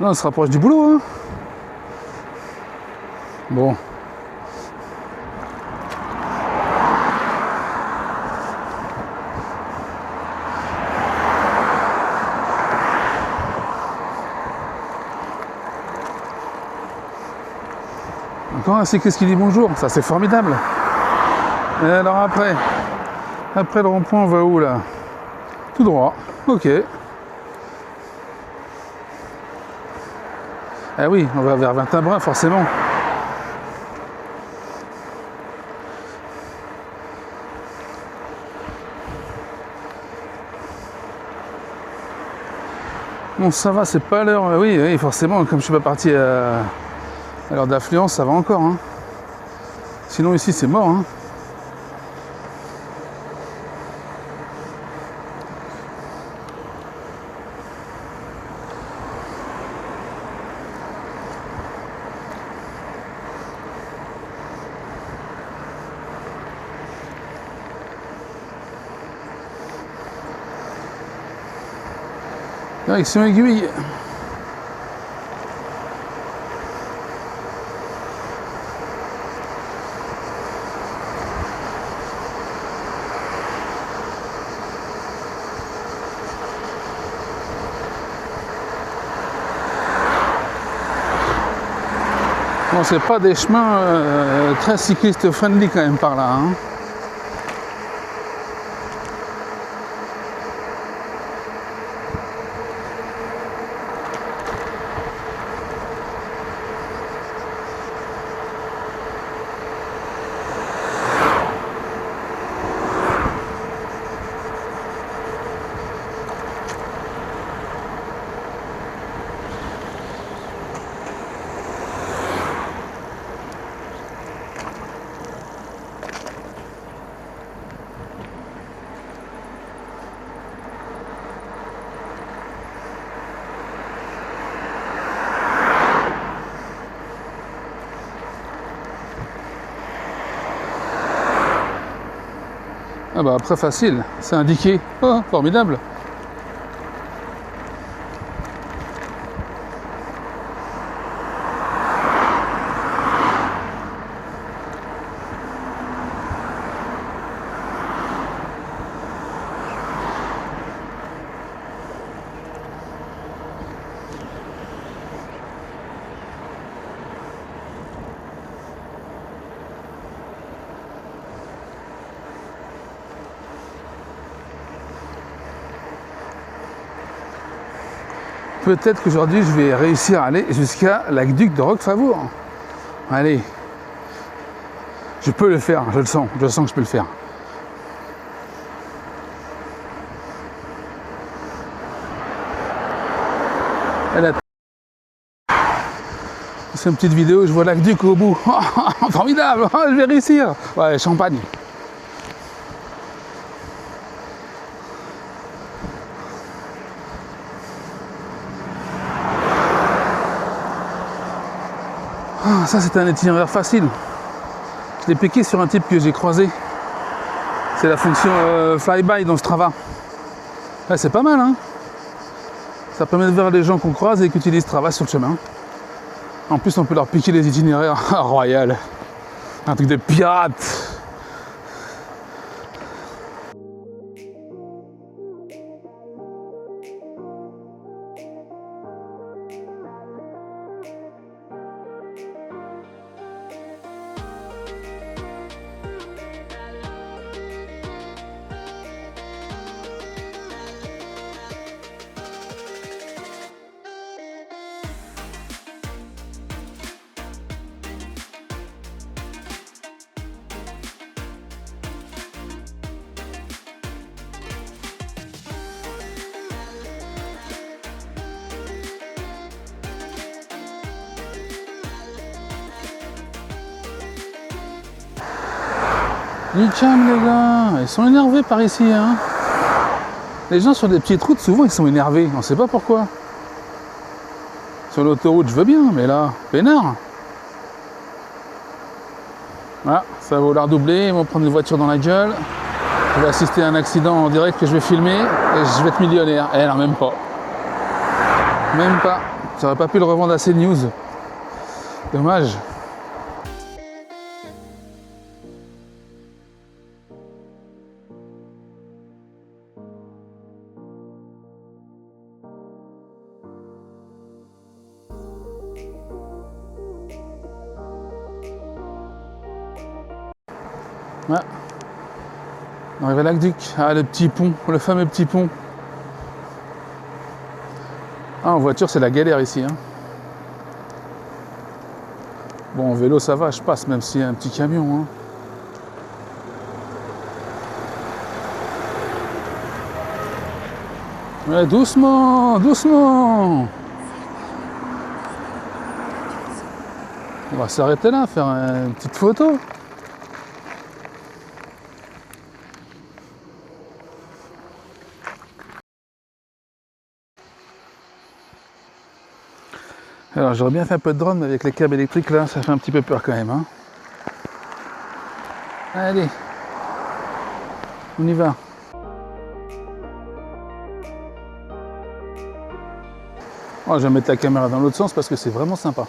Non, on se rapproche du boulot, hein. Bon. Encore un cycliste qui dit bonjour, ça c'est formidable. Et alors après le rond-point, on va où là? Tout droit, ok. Ah oui, on va vers Vintimbrun forcément. Bon, ça va, c'est pas l'heure. Oui, forcément, comme je suis pas parti à l'heure d'affluence, ça va encore. Hein. Sinon, ici, c'est mort. Hein. Direction aiguille. Bon, c'est pas des chemins très cycliste friendly quand même par là. Hein. Ah bah après facile, c'est indiqué. Oh, formidable. Peut-être qu'aujourd'hui je vais réussir à aller jusqu'à l'aqueduc de Roquefabour. Allez, je peux le faire, je sens que je peux le faire. C'est une petite vidéo, je vois l'aqueduc au bout. Formidable, je vais réussir. Ouais, champagne. Ah, ça c'est un itinéraire facile. Je l'ai piqué sur un type que j'ai croisé. C'est la fonction flyby dans Strava. Ouais, c'est pas mal, hein. Ça permet de voir les gens qu'on croise et qui utilisent Strava sur le chemin. En plus, on peut leur piquer les itinéraires. Royal. Un truc de pirate. Du calme les gars, ils sont énervés par ici. Hein. Les gens sur des petites routes, souvent ils sont énervés, on sait pas pourquoi. Sur l'autoroute, je veux bien, mais là, peinard. Ah, ça va vouloir doubler, ils vont prendre une voiture dans la gueule. Je vais assister à un accident en direct que je vais filmer et je vais être millionnaire. Eh non, même pas. Même pas. J'aurais pas pu le revendre à CNews. Dommage. Ouais. On arrive à l'Aqueduc. Ah, le petit pont, le fameux petit pont. Ah, en voiture, c'est la galère ici. Hein. Bon, en vélo, ça va, je passe, même s'il y a un petit camion. Hein. Ouais, doucement, doucement. On va s'arrêter là, faire une petite photo. Alors j'aurais bien fait un peu de drone, mais avec les câbles électriques là, ça fait un petit peu peur quand même. Hein. Allez, on y va. Oh, je vais mettre la caméra dans l'autre sens parce que c'est vraiment sympa.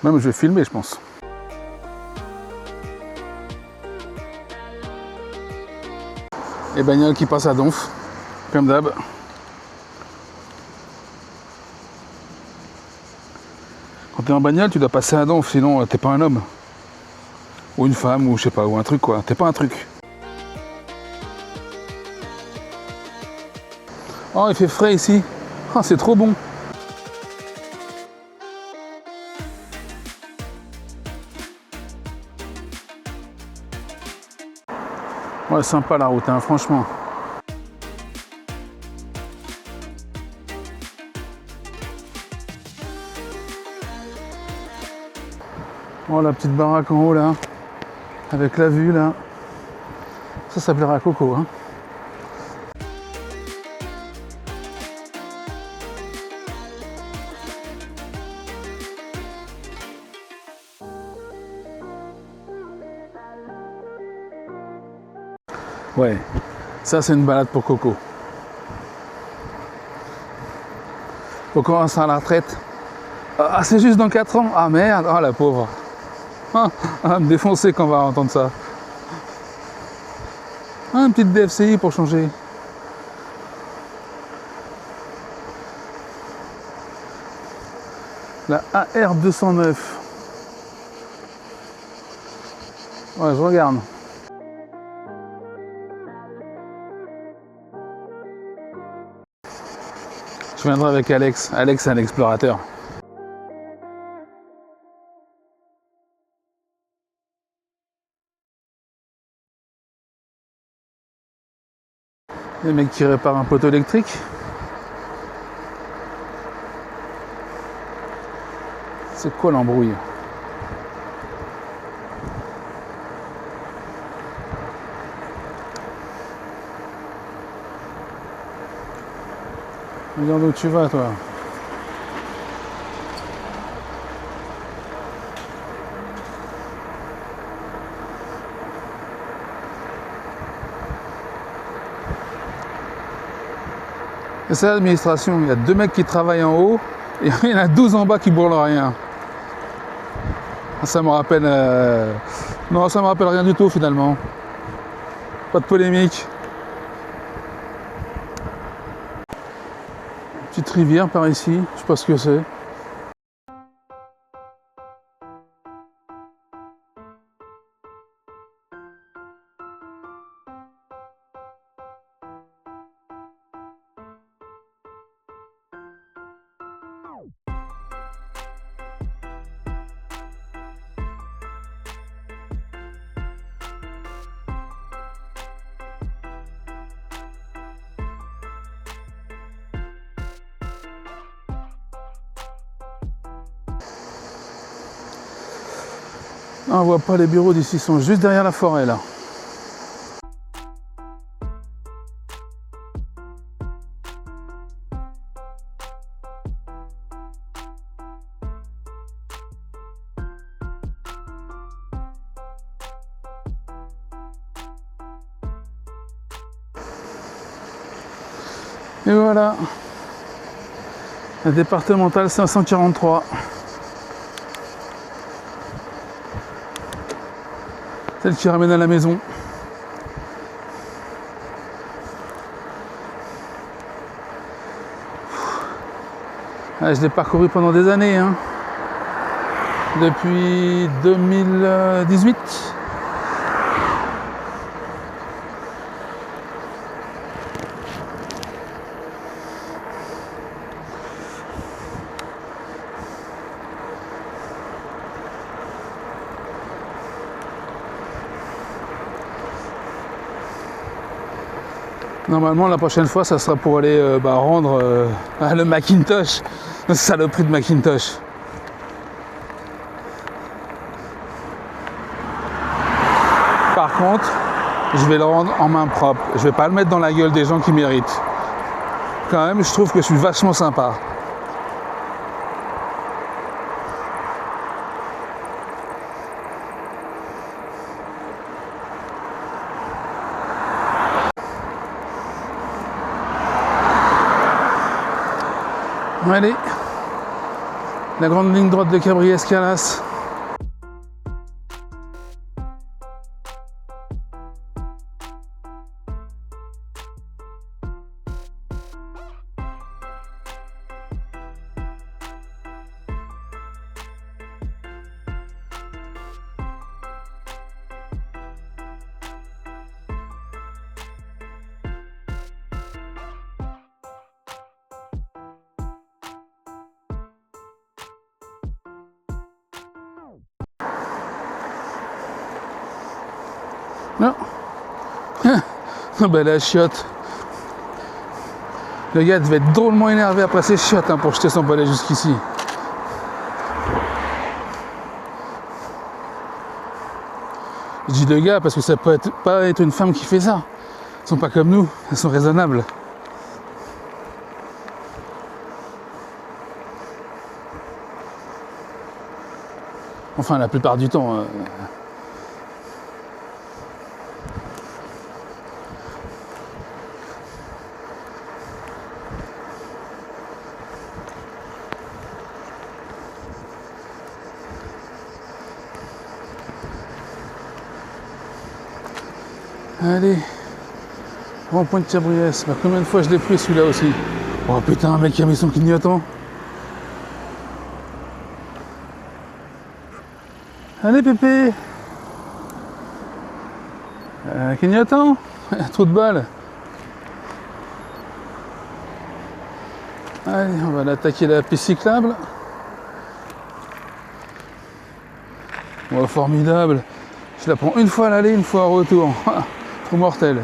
Même je vais filmer, je pense. Et bagnole qui passe à Donf, comme d'hab. Quand t'es en bagnole, tu dois passer à Donf, sinon t'es pas un homme. Ou une femme, ou je sais pas, ou un truc quoi. T'es pas un truc. Oh, il fait frais ici. Oh, c'est trop bon. Ouais, sympa la route, hein, franchement. Oh, la petite baraque en haut là, avec la vue là. Ça plaira à Coco. Hein. Ouais, ça c'est une balade pour Coco. Coco sera à la retraite. Ah, c'est juste dans 4 ans. Ah merde, oh la pauvre. Ah, elle va me défoncer quand on va entendre ça. Ah, une petite DFCI pour changer. La AR209. Ouais, je regarde. Je viendrai avec Alex. Alex, c'est un explorateur. Les mecs qui réparent un poteau électrique. C'est quoi l'embrouille? Regarde où tu vas, toi. Et c'est l'administration. Il y a 2 mecs qui travaillent en haut et il y en a 12 en bas qui bourlent rien. Ça me rappelle... Non, ça me rappelle rien du tout finalement. Pas de polémique. Petite rivière par ici, je sais pas ce que c'est. Ah, on voit pas les bureaux d'ici, ils sont juste derrière la forêt là. Et voilà. La départementale 543. Celle qui ramène à la maison. Ah, je l'ai parcouru pendant des années, hein. Depuis 2018. Normalement, la prochaine fois, ça sera pour aller rendre le Macintosh, la saloperie de Macintosh. Par contre, je vais le rendre en main propre. Je vais pas le mettre dans la gueule des gens qui méritent. Quand même, je trouve que je suis vachement sympa. Allez, la grande ligne droite de Cabriès-Calas. Non. Ben la chiotte. Le gars devait être drôlement énervé après ses chiottes pour jeter son balai jusqu'ici. Je dis le gars parce que ça peut pas être une femme qui fait ça. Elles sont pas comme nous, elles sont raisonnables. Enfin, la plupart du temps. Allez, rond-point de Cabriès. Bah, combien de fois je l'ai pris celui-là aussi? Oh putain, un mec qui a mis son clignotant. Allez Pépé. Clignotant. Trop de balles. Allez, on va l'attaquer la piste cyclable. Oh, formidable. Je la prends une fois à l'aller, une fois au retour. Trop mortel.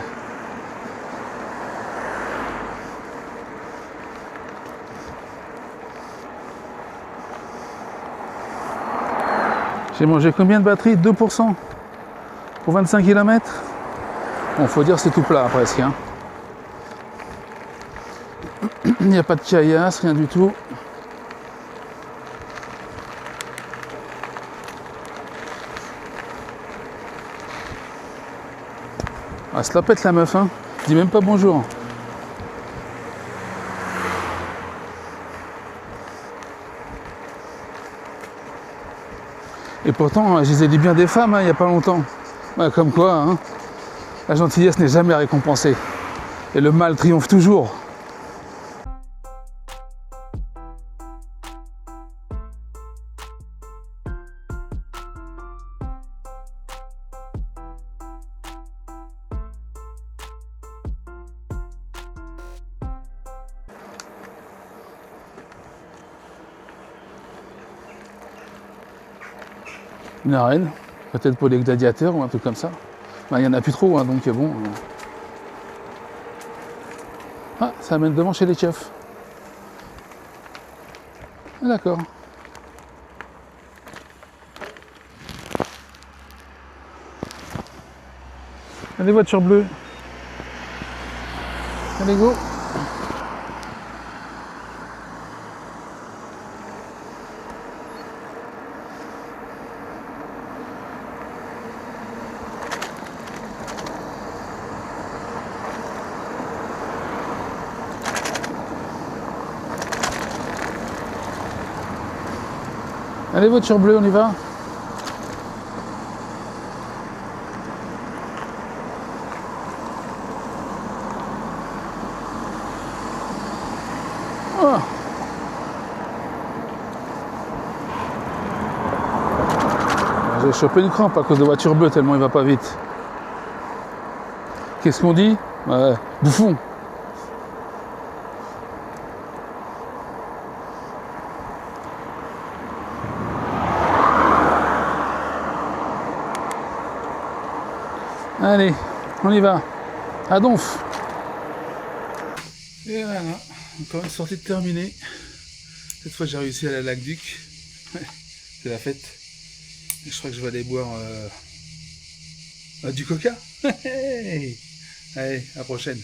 J'ai mangé combien de batterie? 2% pour 25 km. Bon, faut dire c'est tout plat presque. Hein. Il n'y a pas de caillasse, rien du tout. Ah, se la pète la meuf, hein. Dis même pas bonjour. Et pourtant, je les ai dit bien des femmes, il n'y a pas longtemps. Ouais, comme quoi, hein, la gentillesse n'est jamais récompensée. Et le mal triomphe toujours. Une arène, peut-être pour les gladiateurs ou un truc comme ça. Ben, il n'y en a plus trop, hein, donc bon. Ah, ça amène devant chez les chefs. Ah, d'accord. Allez, voitures bleues. Allez, go. Allez, voiture bleue, on y va. Oh. J'ai chopé une crampe à cause de voiture bleue tellement il va pas vite. Qu'est-ce qu'on dit? Ouais, bouffon. Allez, on y va. À Donf. Et voilà, encore une sortie terminée. Cette fois j'ai réussi à aller à Lac-Duc. C'est la fête. Et je crois que je vais aller boire du coca. Allez, à la prochaine.